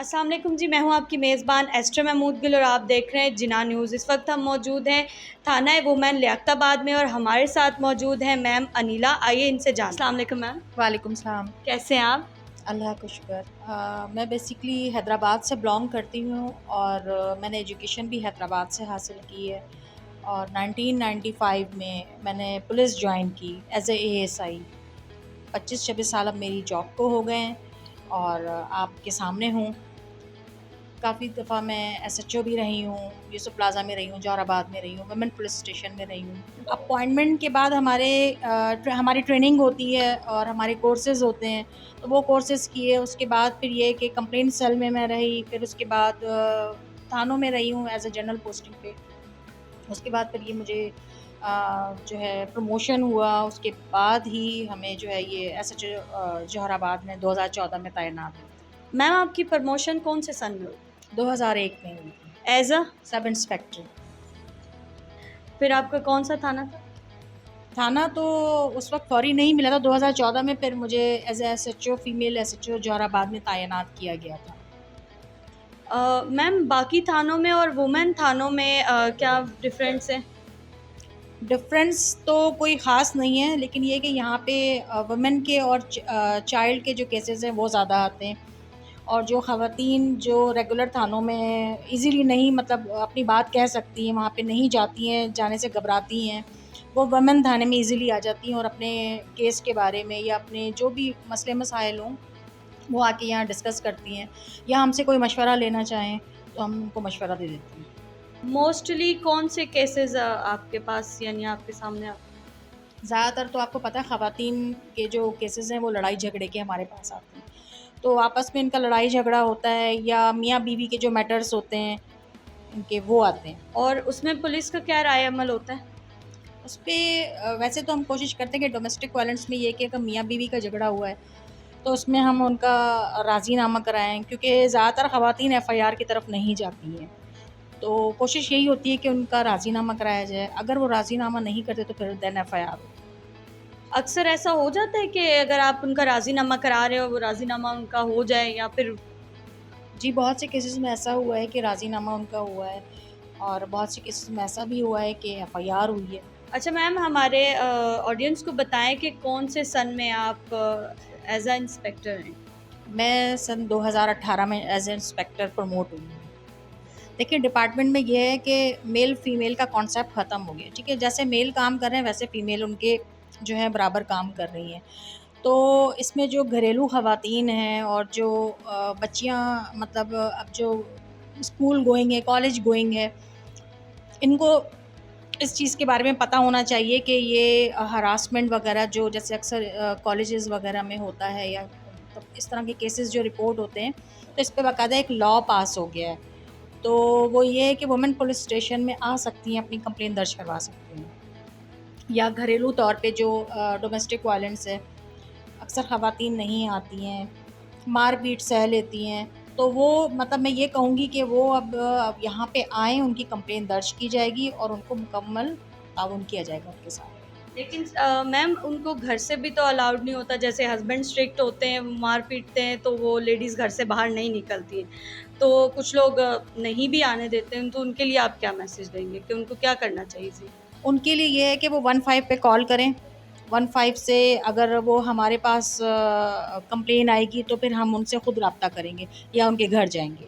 अस्सलाम वालेकुम जी, मैं हूं आपकी मेज़बान एस्ट्रा महमूद गिल और आप देख रहे हैं जिना न्यूज़। इस वक्त हम मौजूद हैं थाना वुमेन लियाकताबाद में और हमारे साथ मौजूद हैं मैम अनिला। आइए इनसे जान। अस्सलाम वालेकुम मैम, वालेकुम सलाम। कैसे हैं आप? अल्लाह का शुक्र। मैं बेसिकली हैदराबाद से बिलॉन्ग करती हूँ और मैंने एजुकेशन भी हैदराबाद से हासिल की है और 1995 में मैंने पुलिस ज्वाइन की एज ए एएसआई। 25-26 साल अब मेरी जॉब को हो गए हैं और आपके सामने हूँ। काफ़ी दफ़ा मैं एसएचओ भी रही हूँ, यूसुफ प्लाज़ा में रही हूँ, जौहराबाद में रही हूँ, वुमेन पुलिस स्टेशन में रही हूँ। अपॉइंटमेंट के बाद हमारी ट्रेनिंग होती है और हमारे कोर्सेज़ होते हैं, तो वो कोर्सेज़ किए। उसके बाद फिर ये कि कंप्लेंट सेल में मैं रही, फिर उसके बाद थानों में रही हूँ एज़ अ जनरल पोस्टिंग पे। उसके बाद फिर ये मुझे जो है प्रमोशन हुआ। उसके बाद ही हमें जो है ये एसएचओ जौहराबाद में 2014 में तैनात हुई। मैम आपकी प्रमोशन कौन से सन में हुई? 2001 में हुई थी, एज अ सब इंस्पेक्टर। फिर आपका कौन सा थाना था? थाना तो उस वक़्त फौरी नहीं मिला था। 2014 में फिर मुझे as SHO female SHO Jauharabad में तैनात किया गया था। मैम बाकी थानों में और वुमेन थानों में क्या डिफरेंस है? डिफ़रेंस तो कोई ख़ास नहीं है, लेकिन ये कि यहाँ पे वुमेन के और चाइल्ड के जो केसेज़ हैं वो ज़्यादा आते हैं और जो ख़वातीन जो रेगुलर थानों में इजीली नहीं मतलब अपनी बात कह सकती हैं, वहाँ पे नहीं जाती हैं, जाने से घबराती हैं, वो वुमेन थाने में इजीली आ जाती हैं और अपने केस के बारे में या अपने जो भी मसले मसाइल हों वो आके यहाँ डिस्कस करती हैं या हमसे कोई मशवरा लेना चाहें तो हम उनको मशवरा दे देते हैं। मोस्टली कौन से केसेस आपके पास यानी आपके सामने ज़्यादातर तो आपको पता है ख़वातीन के जो केसेस हैं वो लड़ाई झगड़े के हमारे पास आते हैं, तो आपस में इनका लड़ाई झगड़ा होता है या मियाँ बीवी के जो मैटर्स होते हैं इनके वो आते हैं। और उसमें पुलिस का क्या राय अमल होता है? उस पे वैसे तो हम कोशिश करते हैं कि डोमेस्टिक वायलेंस में ये कि अगर मियाँ बीवी का झगड़ा हुआ है तो उसमें हम उनका राज़ीनामा कराएँ, क्योंकि ज़्यादातर ख़वातीन एफआईआर की तरफ नहीं जाती हैं। तो कोशिश यही होती है कि उनका राज़ीनामा कराया जाए। अगर वो राज़ीनामा नहीं करते तो फिर देन एफआईआर हो। अक्सर ऐसा हो जाता है कि अगर आप उनका राज़ीनामा करा रहे हो, वो राज़ीनामा उनका हो जाए या फिर जी, बहुत से केसेस में ऐसा हुआ है कि राज़ीनामा उनका हुआ है और बहुत से केसेस में ऐसा भी हुआ है कि एफआईआर हुई है। अच्छा मैम हमारे ऑडियंस को बताएँ कि कौन से सन में आप एज़ अ इंस्पेक्टर हैं? मैं सन 2018 में एज़ इंस्पेक्टर प्रमोट हुई हूँ। देखिए, डिपार्टमेंट में ये है कि मेल फीमेल का कॉन्सेप्ट ख़त्म हो गया, ठीक है? जैसे मेल काम कर रहे हैं वैसे फीमेल उनके जो है बराबर काम कर रही हैं। तो इसमें जो घरेलू ख़वातीन हैं और जो बच्चियाँ मतलब अब जो स्कूल गोइंग है, कॉलेज गोइंग है, इनको इस चीज़ के बारे में पता होना चाहिए कि ये हरासमेंट वगैरह जो जैसे अक्सर कॉलेजेस वगैरह में होता है या मतलब इस तरह के केसेस जो रिपोर्ट होते हैं, तो इस पे बाकायदा एक लॉ पास हो गया है। तो वो ये है कि वुमेन पुलिस स्टेशन में आ सकती हैं, अपनी कंप्लेंट दर्ज करवा सकती हैं या घरेलू तौर पे जो डोमेस्टिक वायलेंस है, अक्सर ख़वातीन नहीं आती हैं, मार-पीट सह लेती हैं, तो वो मतलब मैं ये कहूँगी कि वो अब यहाँ पे आएँ, उनकी कंप्लेंट दर्ज की जाएगी और उनको मुकम्मल ताउन किया जाएगा उनके साथ। लेकिन मैम उनको घर से भी तो अलाउड नहीं होता, जैसे हस्बैंड स्ट्रिक्ट होते हैं, मार पीटते हैं तो वो लेडीज़ घर से बाहर नहीं निकलती हैं। तो कुछ लोग नहीं भी आने देते हैं, तो उनके लिए आप क्या मैसेज देंगे कि उनको क्या करना चाहिए? जी। उनके लिए ये है कि वो 15 पे कॉल करें, 15 से अगर वो हमारे पास कंप्लेन आएगी तो फिर हम उनसे खुद राब्ता करेंगे या उनके घर जाएँगे।